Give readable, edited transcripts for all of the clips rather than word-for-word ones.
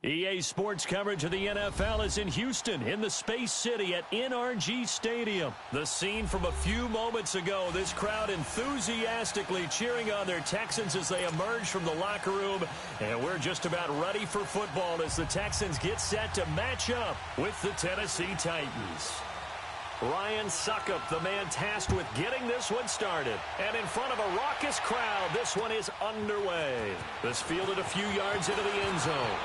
EA Sports coverage of the NFL is in Houston, in the Space City at NRG Stadium. The scene from a few moments ago, this crowd enthusiastically cheering on their Texans as they emerge from the locker room. And we're just about ready for football as the Texans get set to match up with the Tennessee Titans. Ryan Suckup, the man tasked with getting this one started. And in front of a raucous crowd, this one is underway. This fielded a few yards into the end zone.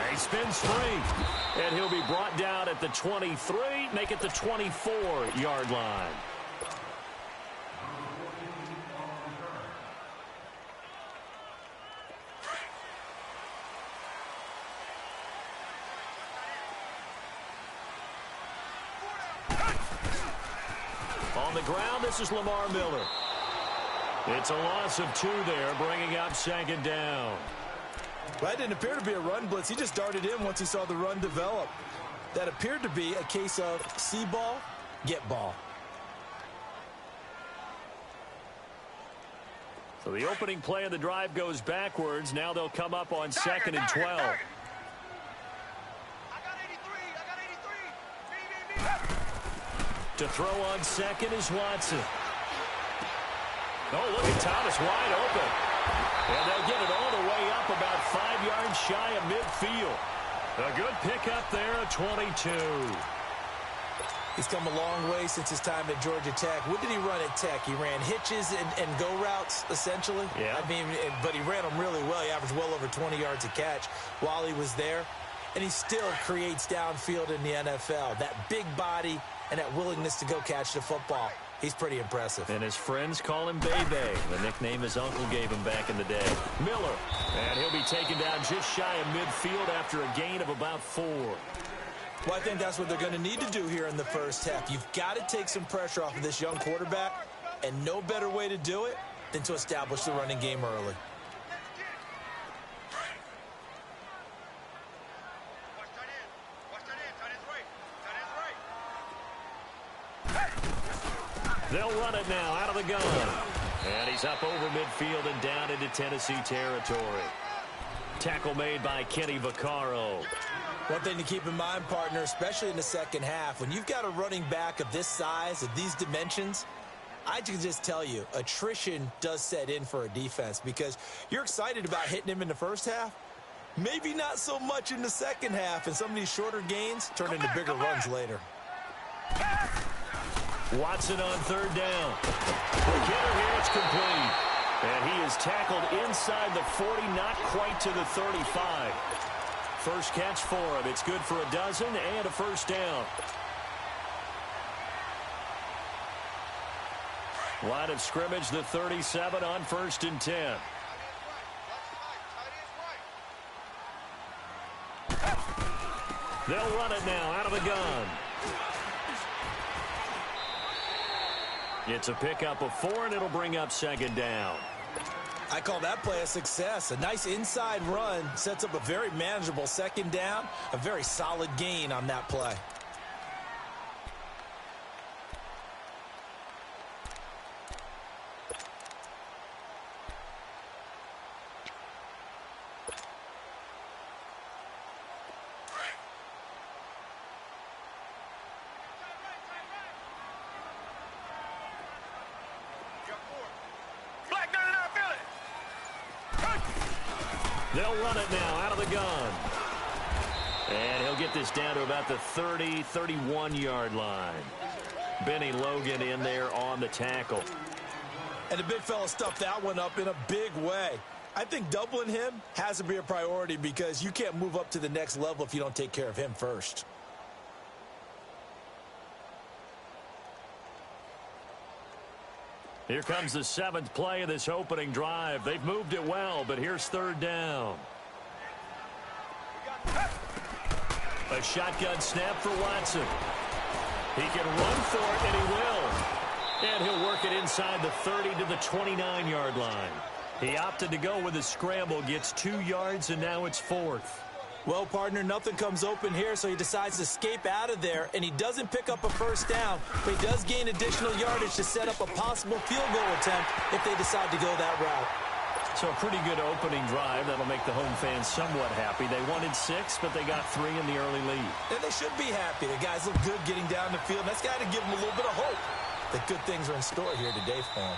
He spins free. And he'll be brought down at the 23, make it the 24-yard line. On the ground, this is Lamar Miller. It's a loss of 2 there, bringing up second down. Well, that didn't appear to be a run blitz. He just darted in once he saw the run develop. That appeared to be a case of see ball, get ball. So the opening play of the drive goes backwards. Now they'll come up on second and 12. To throw on second is Watson. Oh, look at Thomas wide open. And they'll get it all the way up about 5 yards shy of midfield. A good pickup there at 22. He's come a long way since his time at Georgia Tech. What did he run at Tech? He ran hitches and go routes, essentially. Yeah. I mean, but he ran them really well. He averaged well over 20 yards a catch while he was there. And he still creates downfield in the NFL. That big body and that willingness to go catch the football. He's pretty impressive. And his friends call him Bebe, the nickname his uncle gave him back in the day. Miller, and he'll be taken down just shy of midfield after a gain of about 4. Well, I think that's what they're going to need to do here in the first half. You've got to take some pressure off of this young quarterback, and no better way to do it than to establish the running game early. They'll run it now out of the gun. And he's up over midfield and down into Tennessee territory. Tackle made by Kenny Vaccaro. One thing to keep in mind, partner, especially in the second half, when you've got a running back of this size, of these dimensions, I can just tell you, attrition does set in for a defense because you're excited about hitting him in the first half. Maybe not so much in the second half, and some of these shorter gains turn into bigger runs later. Watson on third down. The getter here, it's complete. And he is tackled inside the 40, not quite to the 35. First catch for him. It's good for a dozen and a first down. Line of scrimmage, the 37 on 1st and 10. They'll run it now out of the gun. It's a pickup of 4, and it'll bring up second down. I call that play a success. A nice inside run sets up a very manageable second down, a very solid gain on that play. They'll run it now out of the gun. And he'll get this down to about the 30, 31-yard line. Benny Logan in there on the tackle. And the big fella stuffed that one up in a big way. I think doubling him has to be a priority because you can't move up to the next level if you don't take care of him first. Here comes the 7th play of this opening drive. They've moved it well, but here's third down. A shotgun snap for Watson. He can run for it, and he will. And he'll work it inside the 30 to the 29-yard line. He opted to go with a scramble, gets 2 yards, and now it's 4th. Well, partner, nothing comes open here, so he decides to escape out of there, and he doesn't pick up a first down, but he does gain additional yardage to set up a possible field goal attempt if they decide to go that route. So a pretty good opening drive. That'll make the home fans somewhat happy. They wanted 6, but they got 3 in the early lead. And they should be happy. The guys look good getting down the field. That's got to give them a little bit of hope that good things are in store here today for them.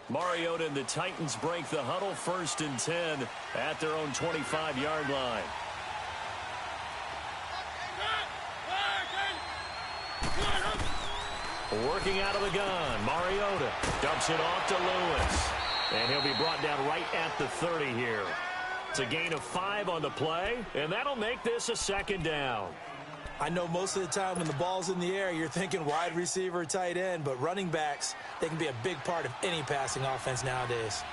Mariota and the Titans break the huddle, 1st and 10 at their own 25-yard line. Working out of the gun, Mariota dumps it off to Lewis. And he'll be brought down right at the 30 here. It's a gain of 5 on the play, and that'll make this a 2nd down. I know most of the time when the ball's in the air, you're thinking wide receiver, tight end, but running backs, they can be a big part of any passing offense nowadays.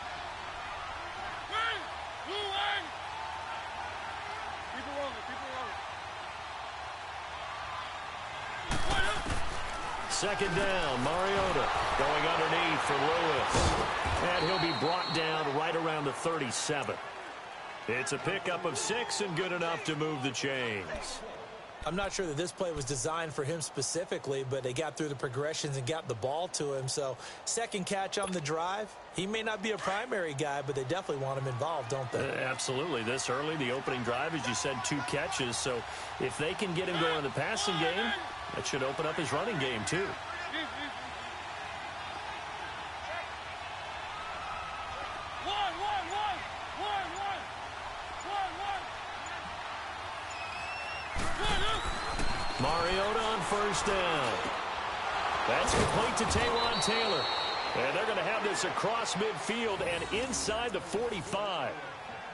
Second down, Mariota going underneath for Lewis. And he'll be brought down right around the 37. It's a pickup of 6 and good enough to move the chains. I'm not sure that this play was designed for him specifically, but they got through the progressions and got the ball to him. So, second catch on the drive. He may not be a primary guy, but they definitely want him involved, don't they? Absolutely. This early, the opening drive, as you said, 2 catches. So, if they can get him going in the passing game, that should open up his running game, too. Mariota on 1st down. That's complete to Taywan Taylor. And they're going to have this across midfield and inside the 45.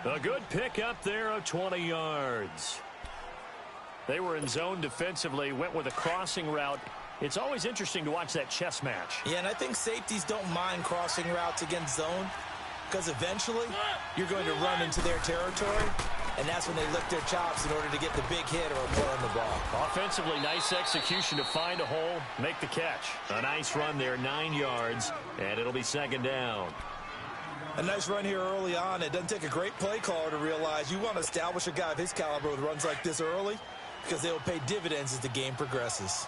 A good pickup there of 20 yards. They were in zone defensively, went with a crossing route. It's always interesting to watch that chess match. Yeah, and I think safeties don't mind crossing routes against zone because eventually you're going to run into their territory, and that's when they lick their chops in order to get the big hit or a play on the ball. Offensively, nice execution to find a hole, make the catch. A nice run there, 9 yards, and it'll be 2nd down. A nice run here early on. It doesn't take a great play caller to realize you want to establish a guy of his caliber with runs like this early because they will pay dividends as the game progresses.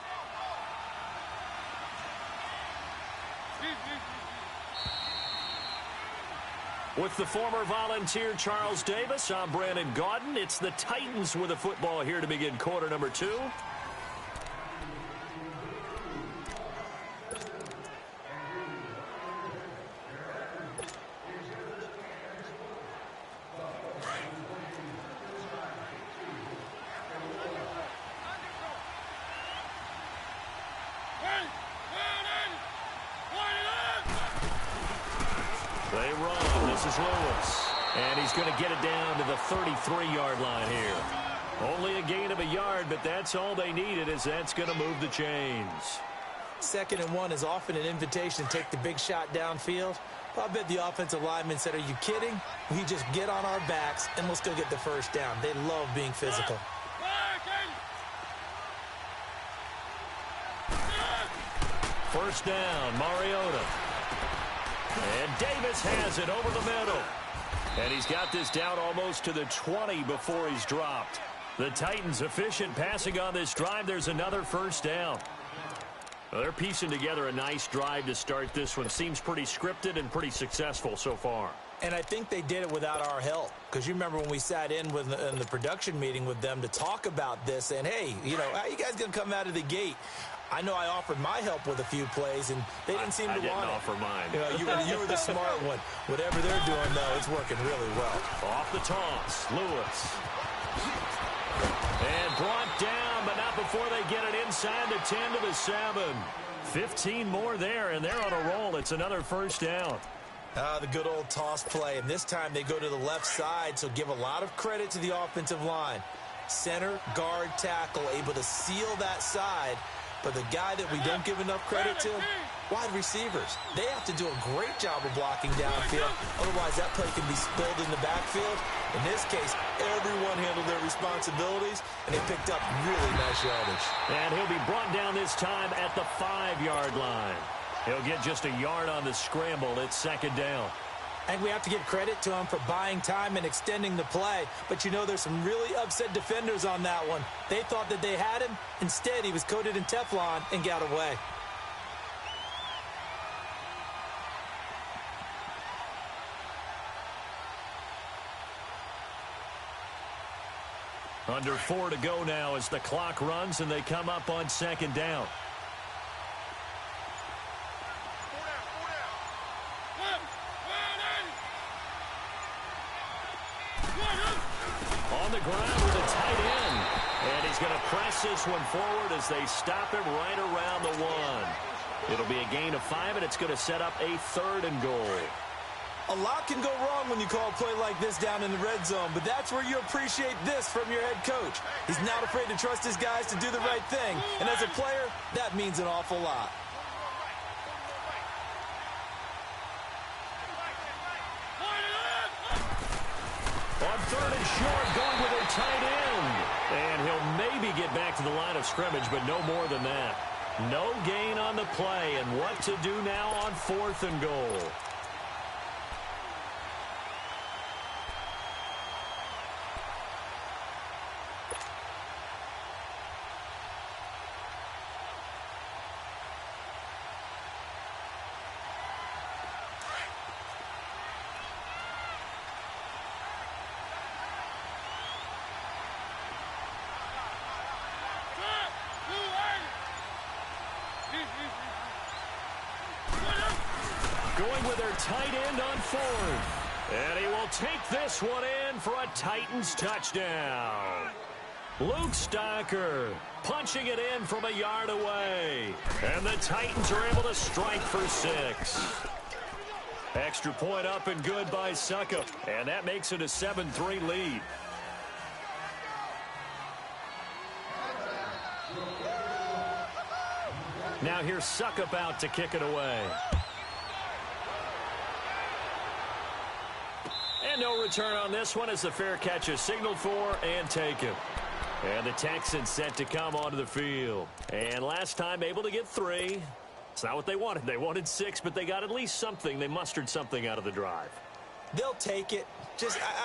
With the former Volunteer Charles Davis, I'm Brandon Gaudin. It's the Titans with the football here to begin quarter number 2. They run. This is Lewis. And he's going to get it down to the 33-yard line here. Only a gain of a yard, but that's all they needed, as that's going to move the chains. 2nd and 1 is often an invitation to take the big shot downfield. I bet the offensive lineman said, are you kidding? We just get on our backs and let's go get the 1st down. They love being physical. 1st down, Mariota. And Davis has it over the middle. And he's got this down almost to the 20 before he's dropped. The Titans efficient passing on this drive. There's another 1st down. Well, they're piecing together a nice drive to start this one. Seems pretty scripted and pretty successful so far. And I think they did it without our help. Because you remember when we sat in the production meeting with them to talk about this. And, hey, you know, how you guys going to come out of the gate? I know I offered my help with a few plays, and they didn't seem to want it. I didn't offer mine. You know, you were the smart one. Whatever they're doing, though, it's working really well. Off the toss, Lewis. And brought down, but not before they get it inside the 10 to the 7. 15 more there, and they're on a roll. It's another 1st down. The good old toss play, and this time they go to the left side, so give a lot of credit to the offensive line. Center, guard, tackle, able to seal that side. But the guy that we don't give enough credit to, wide receivers. They have to do a great job of blocking downfield. Otherwise, that play can be spilled in the backfield. In this case, everyone handled their responsibilities, and they picked up really nice yardage. And he'll be brought down this time at the 5-yard line. He'll get just a yard on the scramble. It's 2nd down. I think we have to give credit to him for buying time and extending the play. But, you know, there's some really upset defenders on that one. They thought that they had him. Instead, he was coated in Teflon and got away. Under 4 to go now as the clock runs and they come up on second down. On the ground with a tight end. And he's going to press this one forward as they stop him right around the 1. It'll be a gain of 5, and it's going to set up a 3rd and goal. A lot can go wrong when you call a play like this down in the red zone, but that's where you appreciate this from your head coach. He's not afraid to trust his guys to do the right thing, and as a player, that means an awful lot. On 3rd and short, going with a tight end. And he'll maybe get back to the line of scrimmage, but no more than that. No gain on the play, and what to do now on 4th and goal. Going with their tight end on 4th. And he will take this one in for a Titans touchdown. Luke Stocker punching it in from a yard away. And the Titans are able to strike for 6. Extra point up and good by Suckup. And that makes it a 7-3 lead. Now here's Suckup out to kick it away. And no return on this one as the fair catch is signaled for and taken. And the Texans set to come onto the field. And last time able to get 3. It's not what they wanted. They wanted 6, but they got at least something. They mustered something out of the drive. They'll take it.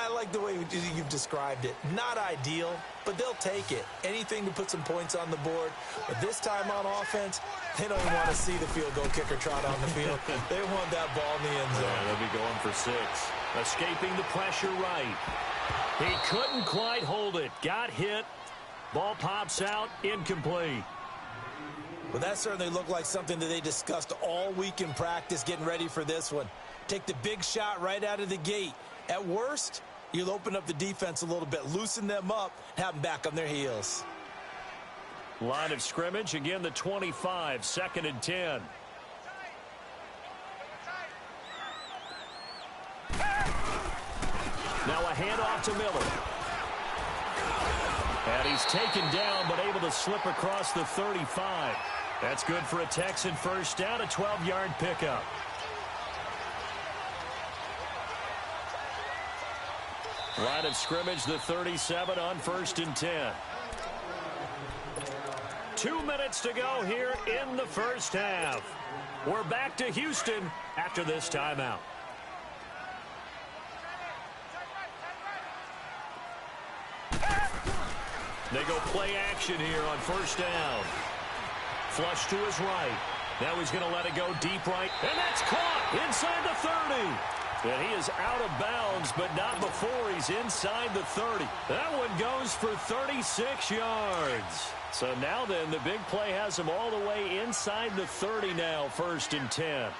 I like the way you've described it. Not ideal, but they'll take it. Anything to put some points on the board. But this time on offense, they don't want to see the field goal kicker trot on the field. They want that ball in the end zone. Yeah, they'll be going for 6. Escaping the pressure right. He couldn't quite hold it. Got hit. Ball pops out. Incomplete. Well, that certainly looked like something that they discussed all week in practice getting ready for this one. Take the big shot right out of the gate. At worst, you'll open up the defense a little bit, loosen them up, have them back on their heels. Line of scrimmage, again the 25, 2nd and 10. Now a handoff to Miller. And he's taken down, but able to slip across the 35. That's good for a Texan first down, a 12-yard pickup. Line of scrimmage, the 37 on 1st and 10. 2 minutes to go here in the first half. We're back to Houston after this timeout. They go play action here on 1st down. Flush to his right. Now he's going to let it go deep right. And that's caught inside the 30. And he is out of bounds, but not before he's inside the 30. That one goes for 36 yards. So now then, the big play has him all the way inside the 30 now, 1st and 10.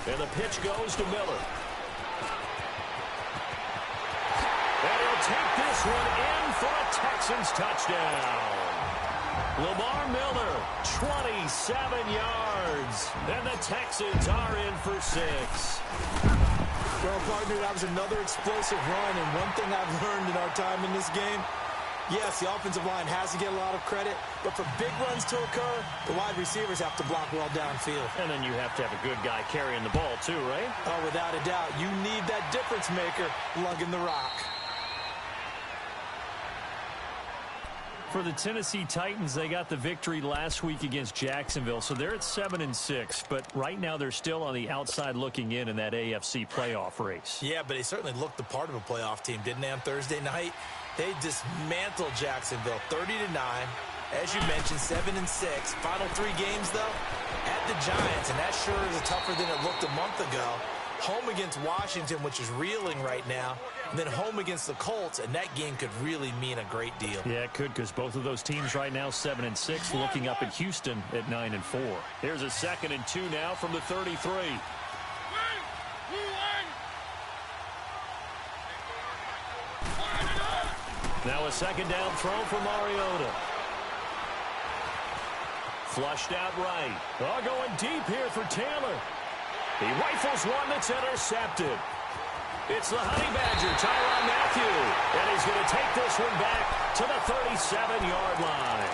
And the pitch goes to Miller. And he'll take this one in for a Texans touchdown. Lamar Miller, 27 yards. And the Texans are in for 6. Well, partner, that was another explosive run. And one thing I've learned in our time in this game, yes, the offensive line has to get a lot of credit. But for big runs to occur, the wide receivers have to block well downfield. And then you have to have a good guy carrying the ball too, right? Oh, without a doubt. You need that difference maker lugging the rock. For the Tennessee Titans, they got the victory last week against Jacksonville, so they're at 7-6, but right now they're still on the outside looking in that AFC playoff race. Yeah, but they certainly looked the part of a playoff team, didn't they, on Thursday night? They dismantled Jacksonville 30-9. As you mentioned, 7-6. Final 3 games, though, at the Giants, and that sure is tougher than it looked a month ago. Home against Washington, which is reeling right now, and then home against the Colts, and that game could really mean a great deal. Yeah, it could, because both of those teams right now 7-6, looking up at Houston at 9-4. Here's a 2nd and 2 now from the 33. Now a 2nd down throw for Mariota. Flushed out right. Oh, going deep here for Taylor. He rifles one that's intercepted. It's the Honey Badger, Tyrann Mathieu. And he's going to take this one back to the 37-yard line.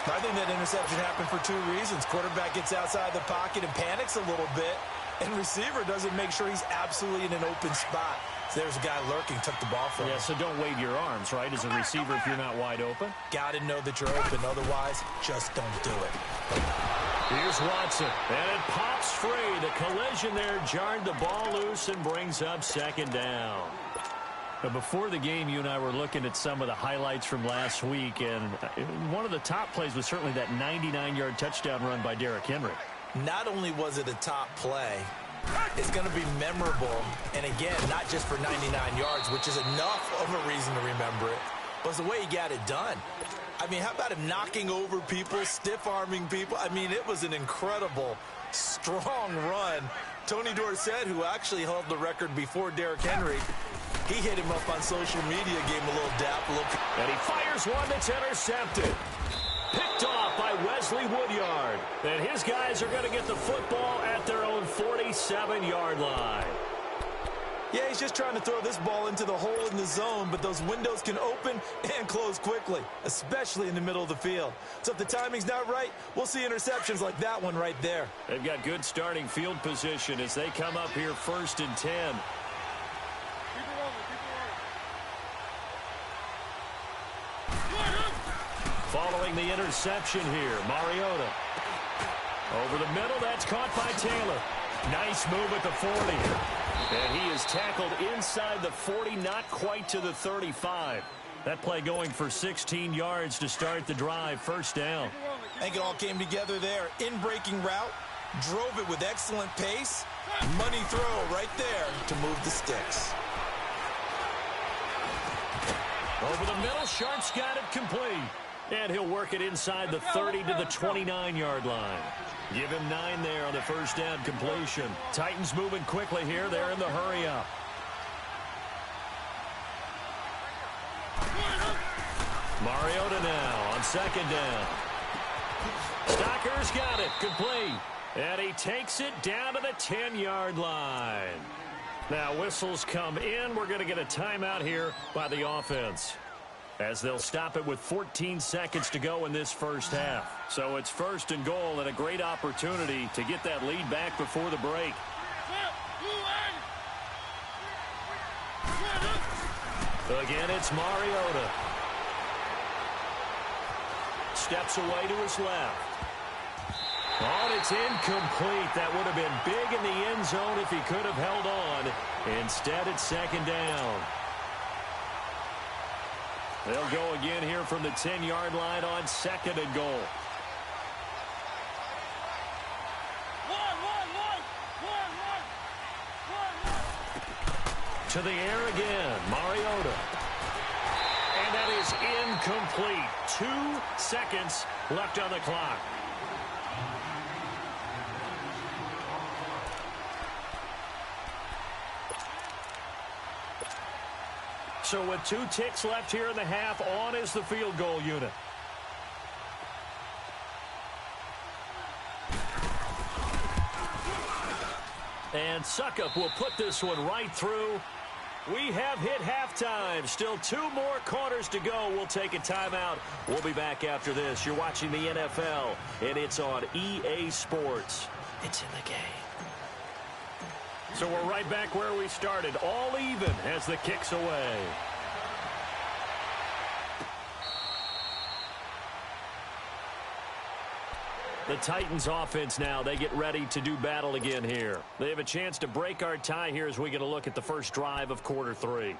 I think that interception happened for 2 reasons. Quarterback gets outside the pocket and panics a little bit, and receiver doesn't make sure he's absolutely in an open spot. So there's a guy lurking, took the ball from him. Yeah, so don't wave your arms, right, as a receiver if you're not wide open. Got to know that you're open. Otherwise, just don't do it. Here's Watson, and it pops free. The collision there jarred the ball loose and brings up 2nd down. But before the game, you and I were looking at some of the highlights from last week, and one of the top plays was certainly that 99-yard touchdown run by Derrick Henry. Not only was it a top play, it's going to be memorable, and again, not just for 99 yards, which is enough of a reason to remember it, but it's the way he got it done. I mean, how about him knocking over people, stiff-arming people? I mean, it was an incredible, strong run. Tony Dorsett, who actually held the record before Derrick Henry, he hit him up on social media, gave him a little dap. And he fires one that's intercepted. Picked off by Wesley Woodyard. And his guys are going to get the football at their own 47-yard line. Yeah, he's just trying to throw this ball into the hole in the zone, but those windows can open and close quickly, especially in the middle of the field. So if the timing's not right, we'll see interceptions like that one right there. They've got good starting field position as they come up here 1st and 10. Following the interception here, Mariota. Over the middle, that's caught by Taylor. Nice move at the 40. And he is tackled inside the 40, not quite to the 35. That play going for 16 yards to start the drive, 1st down. I think it all came together there. In-breaking route, drove it with excellent pace. Money throw right there to move the sticks. Over the middle, Sharp's got it complete. And he'll work it inside the 30 to the 29-yard line. Give him 9 there on the 1st down completion. Titans moving quickly here. They're in the hurry-up. Mariota now on 2nd down. Stocker's got it. Complete. And he takes it down to the 10-yard line. Now whistles come in. We're going to get a timeout here by the offense, as they'll stop it with 14 seconds to go in this 1st half. So it's 1st and goal, and a great opportunity to get that lead back before the break. Again, it's Mariota. Steps away to his left. Oh, and it's incomplete. That would have been big in the end zone if he could have held on. Instead, it's 2nd down. They'll go again here from the 10-yard line on 2nd and goal. To the air again, Mariota. And that is incomplete. 2 seconds left on the clock. So with 2 ticks left here in the half, on is the field goal unit. And Suckup will put this one right through. We have hit halftime. Still 2 more quarters to go. We'll take a timeout. We'll be back after this. You're watching the NFL, and it's on EA Sports. It's in the game. So we're right back where we started. All even as the kick's away. The Titans offense now, they get ready to do battle again here. They have a chance to break our tie here as we get a look at the first drive of quarter 3.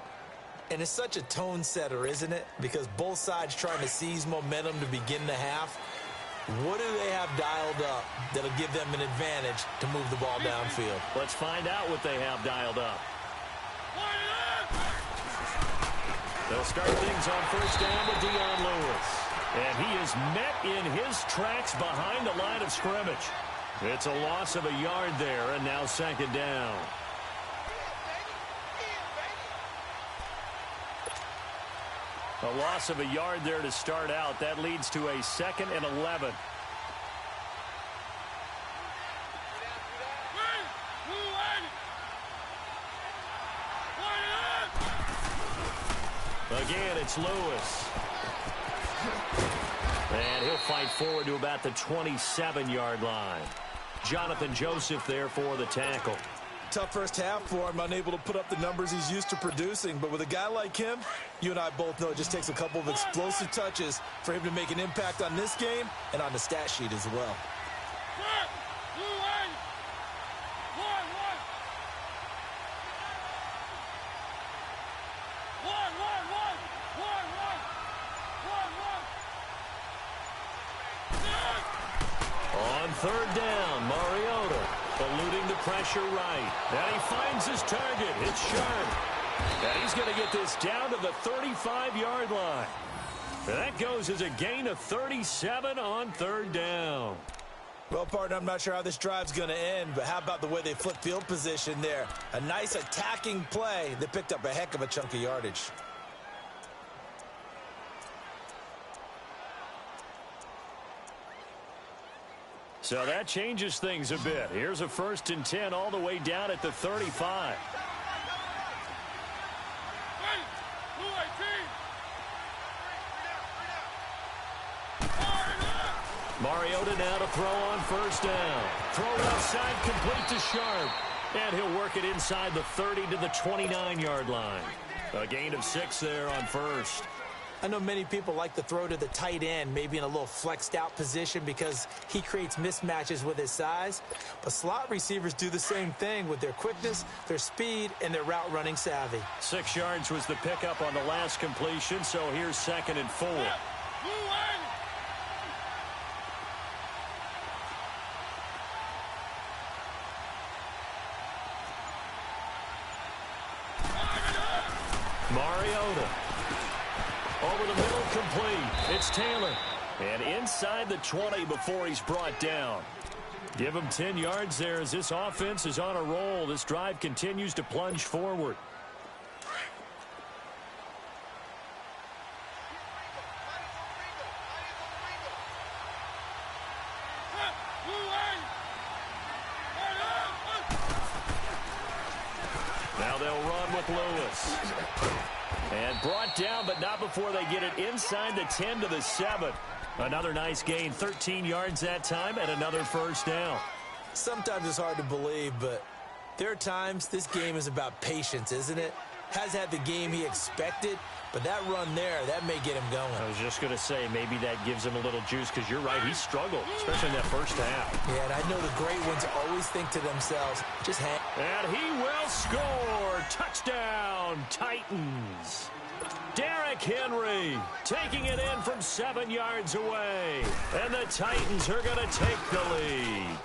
And it's such a tone setter, isn't it? Because both sides trying to seize momentum to begin the half. What do they have dialed up that'll give them an advantage to move the ball downfield? Let's find out what they have dialed up. They'll start things on first down with Dion Lewis. And he is met in his tracks behind the line of scrimmage. It's a loss of a yard there, and now second down. A loss of a yard there to start out. That leads to a 2nd and 11. Again, it's Lewis. And he'll fight forward to about the 27-yard line. Jonathan Joseph there for the tackle. Tough first half for him, unable to put up the numbers he's used to producing. But with a guy like him, you and I both know it just takes a couple of explosive touches for him to make an impact on this game and on the stat sheet as well. On third down, Mariota eluding the pressure right. And he finds his target. It's Sharp. And he's going to get this down to the 35-yard line. And that goes as a gain of 37 on third down. Well, partner, I'm not sure how this drive's going to end, but how about the way they flip field position there? A nice attacking play that picked up a heck of a chunk of yardage. So that changes things a bit. Here's a 1st and 10 all the way down at the 35. Mariota now to throw on first down. Throw outside, complete to Sharp. And he'll work it inside the 30 to the 29-yard line. A gain of 6 there on first. I know many people like to throw to the tight end, maybe in a little flexed out position because he creates mismatches with his size. But slot receivers do the same thing with their quickness, their speed, and their route running savvy. 6 yards was the pickup on the last completion, so here's 2nd and 4. Mariota. Over the middle, complete. It's Taylor. And inside the 20 before he's brought down. Give him 10 yards there as this offense is on a roll. This drive continues to plunge forward. Now they'll run with Lewis. And brought down, but not before they get it inside the 10 to the 7. Another nice gain, 13 yards that time, and another first down. Sometimes it's hard to believe, but there are times this game is about patience, isn't it? Has had the game he expected, but that run there, that may get him going. I was just going to say, maybe that gives him a little juice, because you're right, he struggled, especially in that first half. Yeah, and I know the great ones always think to themselves, just hang. And he will score. Touchdown, Titans. Derrick Henry taking it in from 7 yards away. And the Titans are going to take the lead.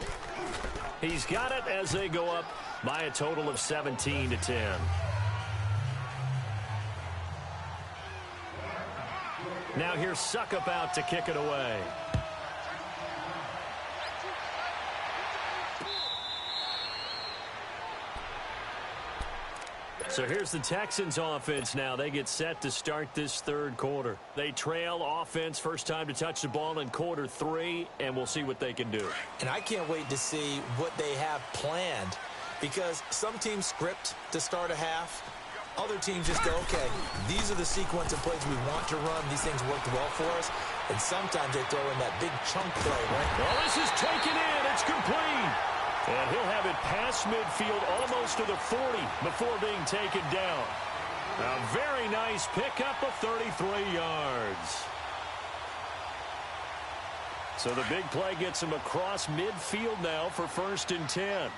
He's got it as they go up by a total of 17-10. Now here's Suckup out to kick it away. So here's the Texans offense now. They get set to start this third quarter. They trail offense, first time to touch the ball in quarter 3, and we'll see what they can do. And I can't wait to see what they have planned, because some teams script to start a half. Other teams just go, okay, these are the sequence of plays we want to run. These things worked well for us. And sometimes they throw in that big chunk play, right? Well, this is taken in. It's complete. And he'll have it past midfield almost to the 40 before being taken down. A very nice pickup of 33 yards. So the big play gets him across midfield now for 1st and 10.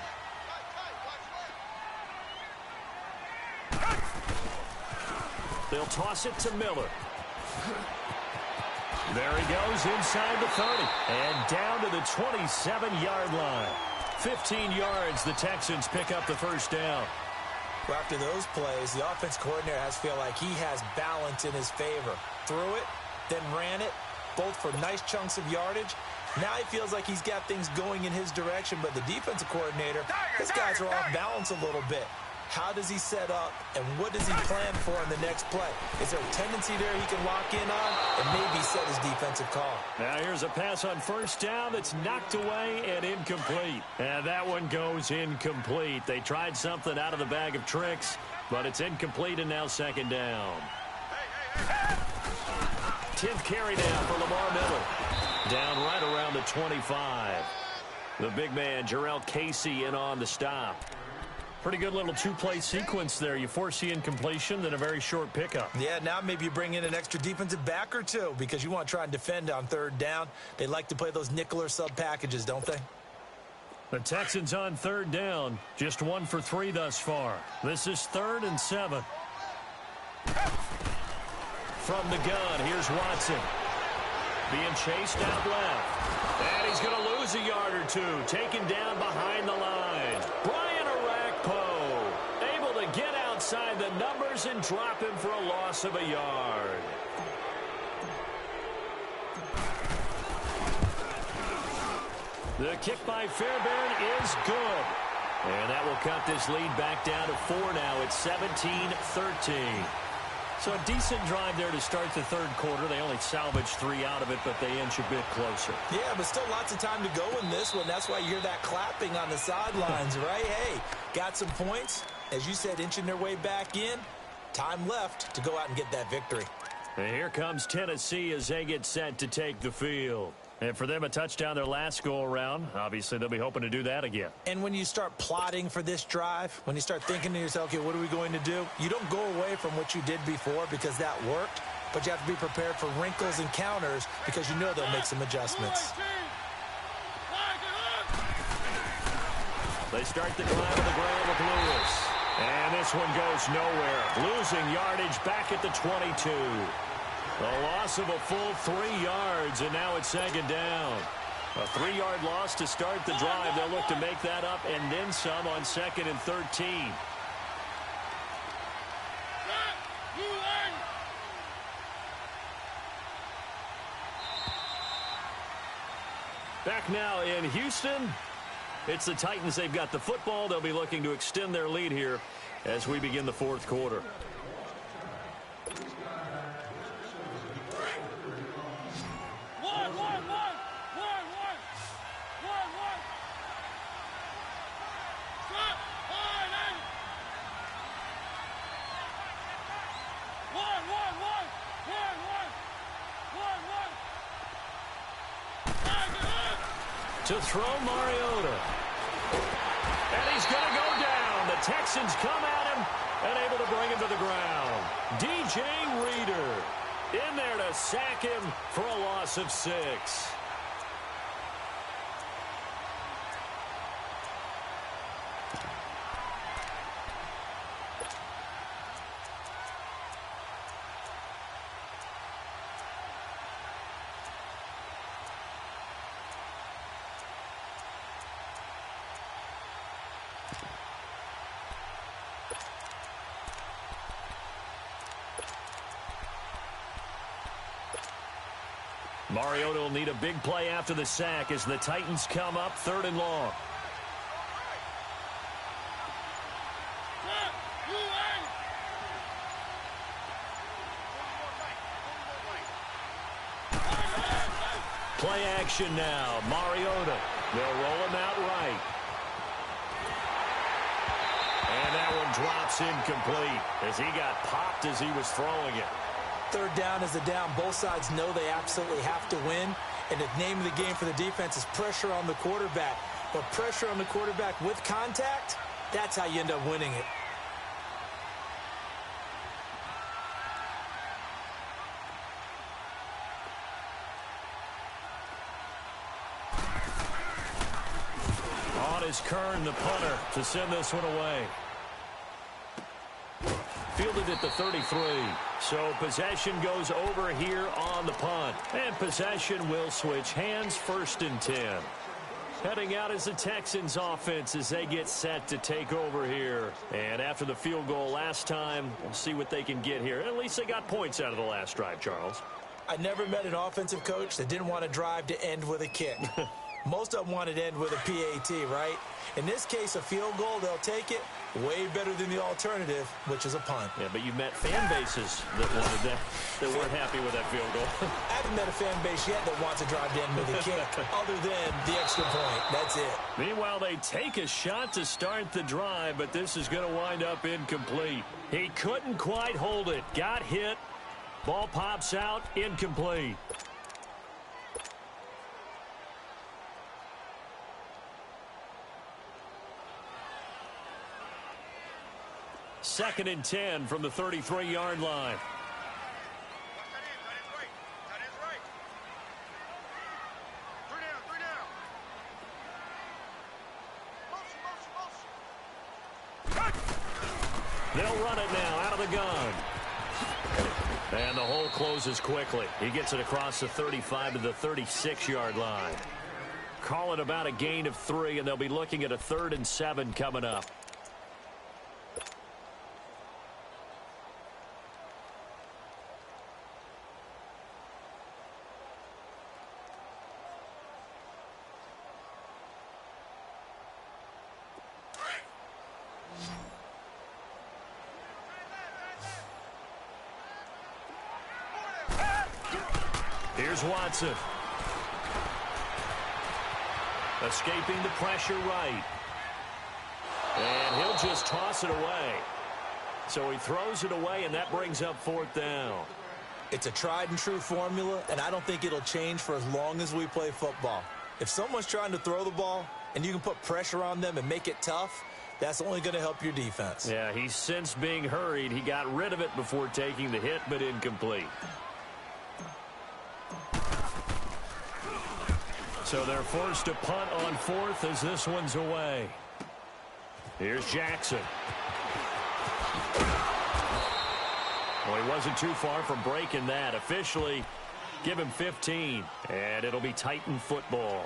They'll toss it to Miller. There he goes inside the 30 and down to the 27-yard line. 15 yards, the Texans pick up the 1st down. Well, after those plays, the offense coordinator has to feel like he has balance in his favor. Threw it, then ran it, both for nice chunks of yardage. Now he feels like he's got things going in his direction, but the defensive coordinator, his guys are off balance a little bit. How does he set up, and what does he plan for in the next play? Is there a tendency there he can lock in on and maybe set his defensive call? Now here's a pass on 1st down that's knocked away and incomplete. And that one goes incomplete. They tried something out of the bag of tricks, but it's incomplete and now 2nd down. 10th carry now for Lamar Miller. Down right around the 25. The big man, Jarrell Casey, in on the stop. Pretty good little 2-play sequence there. You force the incompletion, then a very short pickup. Yeah, now maybe you bring in an extra defensive back or two because you want to try and defend on 3rd down. They like to play those nickel or sub packages, don't they? The Texans on 3rd down. Just 1 for 3 thus far. This is 3rd and 7. From the gun, here's Watson. Being chased out left. And he's going to lose a yard or two. Taken down behind the line. Brian Arakpo able to get outside the numbers and drop him for a loss of a yard. The kick by Fairbairn is good. And that will cut this lead back down to 4 now. It's 17-13. So a decent drive there to start the 3rd quarter. They only salvaged 3 out of it, but they inch a bit closer. Yeah, but still lots of time to go in this one. That's why you hear that clapping on the sidelines, right? Hey, got some points. As you said, inching their way back in. Time left to go out and get that victory. And here comes Tennessee as they get set to take the field. And for them, a touchdown their last go-around. Obviously, they'll be hoping to do that again. And when you start plotting for this drive, when you start thinking to yourself, okay, what are we going to do? You don't go away from what you did before because that worked, but you have to be prepared for wrinkles and counters because you know they'll make some adjustments. They start the drive on the ground with Lewis. And this one goes nowhere. Losing yardage back at the 22. A loss of a full 3 yards, and now it's 2nd down. A 3-yard loss to start the drive. They'll look to make that up and then some on 2nd and 13. Back now in Houston. It's the Titans. They've got the football. They'll be looking to extend their lead here as we begin the 4th quarter. To throw Mariota. And he's going to go down. The Texans come at him and able to bring him to the ground. DJ Reader in there to sack him for a loss of 6. Mariota will need a big play after the sack as the Titans come up 3rd and long. Play action now. Mariota. They'll roll him out right. And that one drops incomplete as he got popped as he was throwing it. 3rd down is a down. Both sides know they absolutely have to win. And the name of the game for the defense is pressure on the quarterback. But pressure on the quarterback with contact, that's how you end up winning it. is Kern, the punter, to send this one away. Fielded at the 33. So possession goes over here on the punt. And possession will switch hands, 1st and 10. Heading out is the Texans offense as they get set to take over here. And after the field goal last time, we'll see what they can get here. At least they got points out of the last drive, Charles. I never met an offensive coach that didn't want to drive to end with a kick. Most of them wanted to end with a PAT, right? In this case, a field goal, they'll take it. Way better than the alternative, which is a punt. Yeah, but you met fan bases that wanted that weren't happy with that field goal. I haven't met a fan base yet that wants to drive to end with a kick, other than the extra point. That's it. Meanwhile, they take a shot to start the drive, but this is going to wind up incomplete. He couldn't quite hold it. Got hit. Ball pops out, incomplete. Second and 10 from the 33-yard line. They'll run it now out of the gun. And the hole closes quickly. He gets it across the 35 to the 36-yard line. Call it about a gain of 3, and they'll be looking at a 3rd and 7 coming up. Here's Watson. Escaping the pressure right. And he'll just toss it away. So he throws it away, and that brings up 4th down. It's a tried-and-true formula, and I don't think it'll change for as long as we play football. If someone's trying to throw the ball, and you can put pressure on them and make it tough, that's only going to help your defense. Yeah, he's since being hurried. He got rid of it before taking the hit, but incomplete. So they're forced to punt on 4th as this one's away. Here's Jackson. Well, he wasn't too far from breaking that. Officially, give him 15, and it'll be Titan football.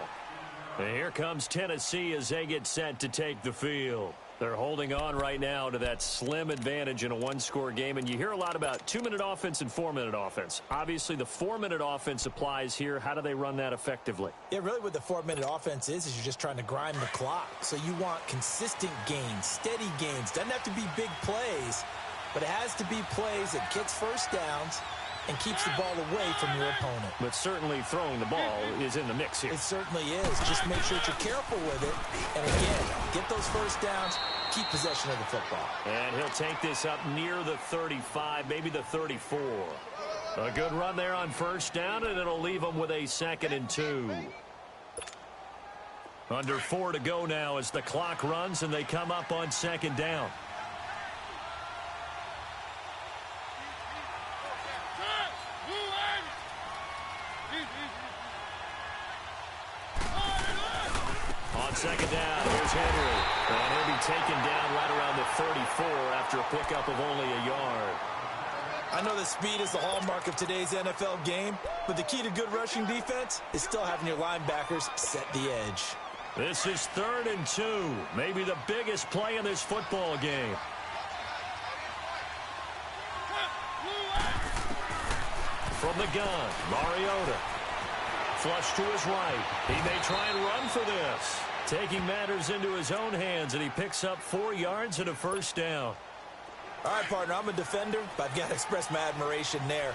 And here comes Tennessee as they get set to take the field. They're holding on right now to that slim advantage in a one-score game, and you hear a lot about 2-minute offense and 4-minute offense. Obviously, the 4-minute offense applies here. How do they run that effectively? Yeah, really what the 4-minute offense is you're just trying to grind the clock. So you want consistent gains, steady gains. Doesn't have to be big plays, but it has to be plays that gets first downs and keeps the ball away from your opponent. But certainly throwing the ball is in the mix here. It certainly is. Just make sure that you're careful with it. And again, get those first downs, keep possession of the football. And he'll take this up near the 35, maybe the 34. A good run there on first down, and it'll leave them with a 2nd and 2. Under 4 to go now as the clock runs, and they come up on 2nd down. On 2nd down, here's Henry. And he'll be taken down right around the 34 after a pickup of only a yard. I know that speed is the hallmark of today's NFL game, but the key to good rushing defense is still having your linebackers set the edge. This is 3rd and 2, maybe the biggest play in this football game. From the gun, Mariota. Flush to his right. He may try and run for this. Taking matters into his own hands, and he picks up 4 yards and a first down. All right, partner, I'm a defender, but I've got to express my admiration there.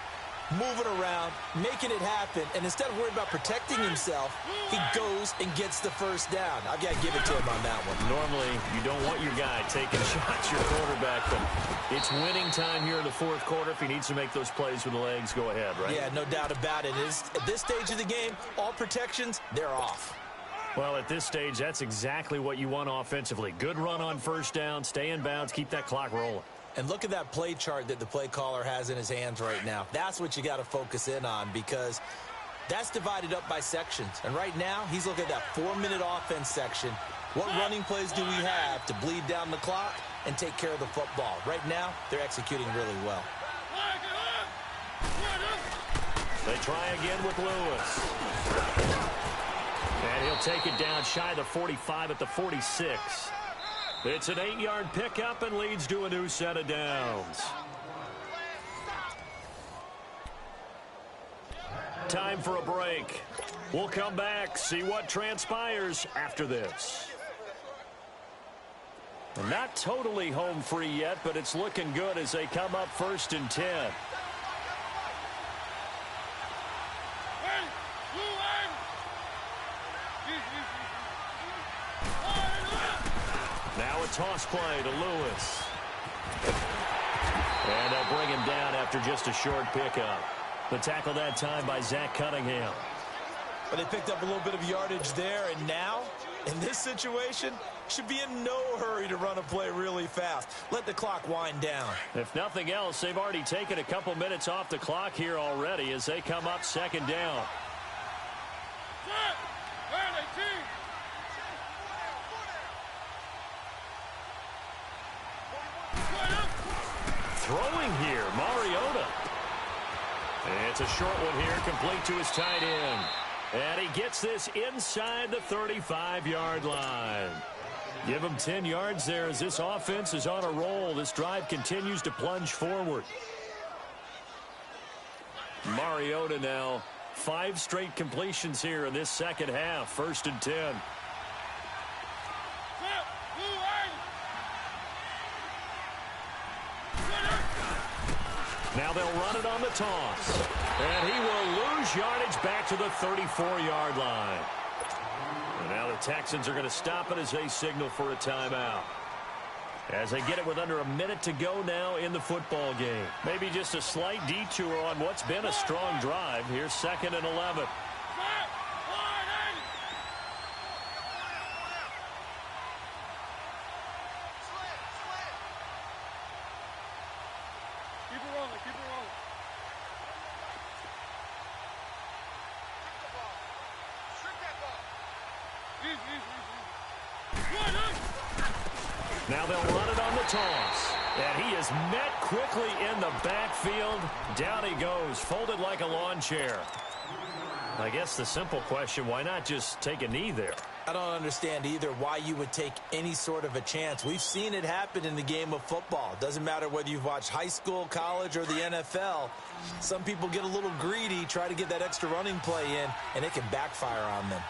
Moving around, making it happen, and instead of worrying about protecting himself, he goes and gets the first down. I've got to give it to him on that one. Normally, you don't want your guy taking shots, your quarterback, but it's winning time here in the 4th quarter. If he needs to make those plays with the legs, go ahead, right? Yeah, no doubt about it. At this stage of the game, all protections, they're off. Well, at this stage, that's exactly what you want offensively. Good run on first down, stay in bounds, keep that clock rolling. And look at that play chart that the play caller has in his hands right now. That's what you got to focus in on, because that's divided up by sections. And right now, he's looking at that 4-minute offense section. What running plays do we have to bleed down the clock and take care of the football? Right now, they're executing really well. They try again with Lewis. And he'll take it down shy of the 45 at the 46. It's an 8-yard pickup and leads to a new set of downs. Time for a break. We'll come back, see what transpires after this. Not totally home free yet, but it's looking good as they come up 1st and 10. Now a toss play to Lewis. And they'll bring him down after just a short pickup. The tackle that time by Zach Cunningham. But they picked up a little bit of yardage there, and now, in this situation, should be in no hurry to run a play really fast. Let the clock wind down. If nothing else, they've already taken a couple minutes off the clock here already as they come up 2nd down. Throwing here, Mariota. It's a short one here, complete to his tight end. And he gets this inside the 35-yard line. Give him 10 yards there as this offense is on a roll. This drive continues to plunge forward. Mariota now, 5 straight completions here in this second half, 1st and 10. Now they'll run it on the toss. And he will lose yardage back to the 34-yard line. And now the Texans are going to stop it as they signal for a timeout. As they get it with under a minute to go now in the football game. Maybe just a slight detour on what's been a strong drive. Here's 2nd and 11. Now they'll run it on the toss. And he is met quickly in the backfield. Down he goes, folded like a lawn chair. I guess the simple question, why not just take a knee there? I don't understand either why you would take any sort of a chance. We've seen it happen in the game of football. Doesn't matter whether you've watched high school, college, or the NFL. Some people get a little greedy, try to get that extra running play in, and it can backfire on them.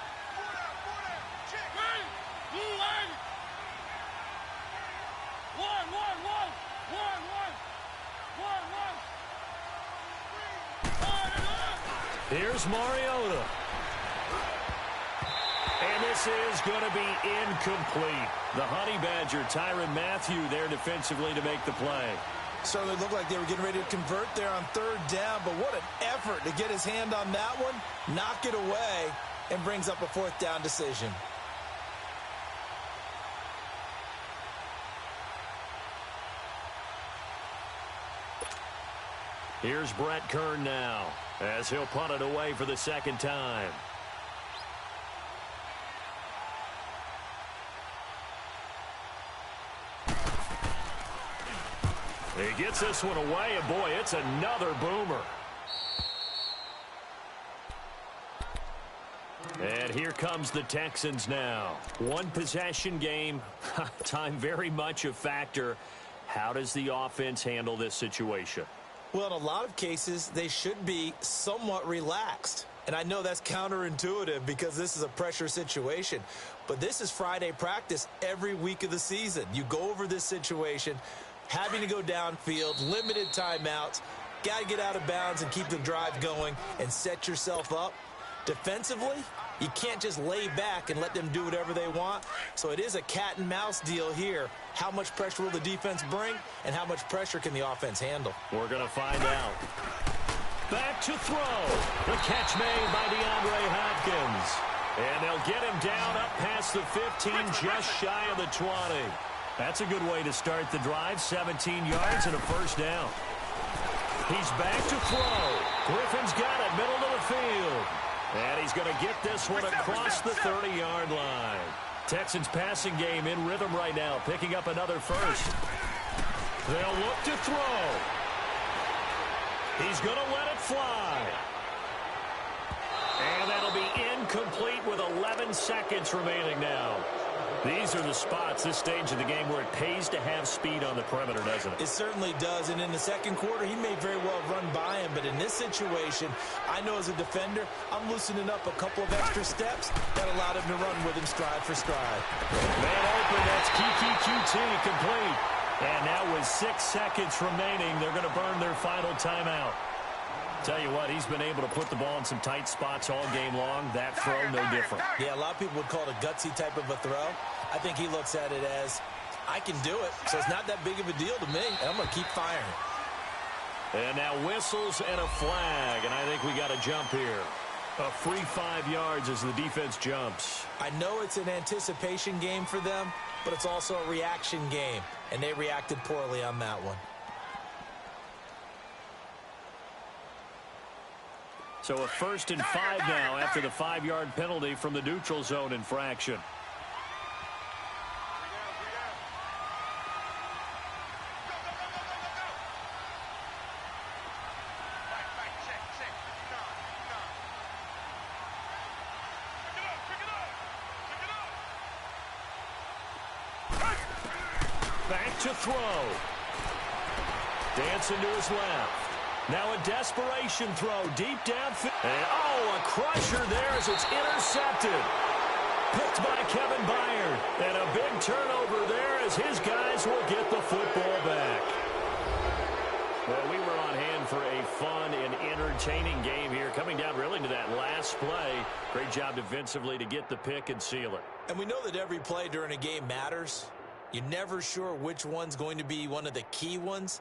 Here's Mariota. And this is going to be incomplete. The Honey Badger, Tyrann Mathieu, there defensively to make the play. Certainly looked like they were getting ready to convert there on 3rd down, but what an effort to get his hand on that one, knock it away, and brings up a 4th down decision. Here's Brett Kern now, as he'll punt it away for the 2nd time. He gets this one away, and boy, it's another boomer. And here comes the Texans now. 1 possession game, time very much a factor. How does the offense handle this situation? Well, in a lot of cases, they should be somewhat relaxed. And I know that's counterintuitive because this is a pressure situation. But this is Friday practice every week of the season. You go over this situation, having to go downfield, limited timeouts, got to get out of bounds and keep the drive going and set yourself up. Defensively, you can't just lay back and let them do whatever they want. So it is a cat and mouse deal here. How much pressure will the defense bring, and how much pressure can the offense handle? We're going to find out. Back to throw. The catch made by DeAndre Hopkins. And they'll get him down up past the 15, just shy of the 20. That's a good way to start the drive. 17 yards and a 1st down. He's back to throw. Griffin's got it, middle of the field. And he's going to get this one across the 30-yard line. Texans passing game in rhythm right now, picking up another first. They'll look to throw. He's going to let it fly. And that'll be incomplete with 11 seconds remaining now. These are the spots, this stage of the game, where it pays to have speed on the perimeter, doesn't it? It certainly does. And in the second quarter, he may very well run by him. But in this situation, I know as a defender, I'm loosening up a couple of extra steps that allowed him to run with him stride for stride. Man open, that's QT complete. And now with 6 seconds remaining, they're going to burn their final timeout. Tell you what, he's been able to put the ball in some tight spots all game long. That throw, no different. Yeah, a lot of people would call it a gutsy type of a throw. I think he looks at it as, I can do it, so it's not that big of a deal to me, and I'm going to keep firing. And now whistles and a flag, and I think we got a jump here. A free 5 yards as the defense jumps. I know it's an anticipation game for them, but it's also a reaction game, and they reacted poorly on that one. So a 1st and 5 now after the 5-yard penalty from the neutral zone infraction. Back to throw. Dancing to his left. Now a desperation throw deep downfield. And a crusher there as it's intercepted. Picked by Kevin Byard. And a big turnover there as his guys will get the football back. Well, we were on hand for a fun and entertaining game here. Coming down really to that last play. Great job defensively to get the pick and seal it. And we know that every play during a game matters. You're never sure which one's going to be one of the key ones.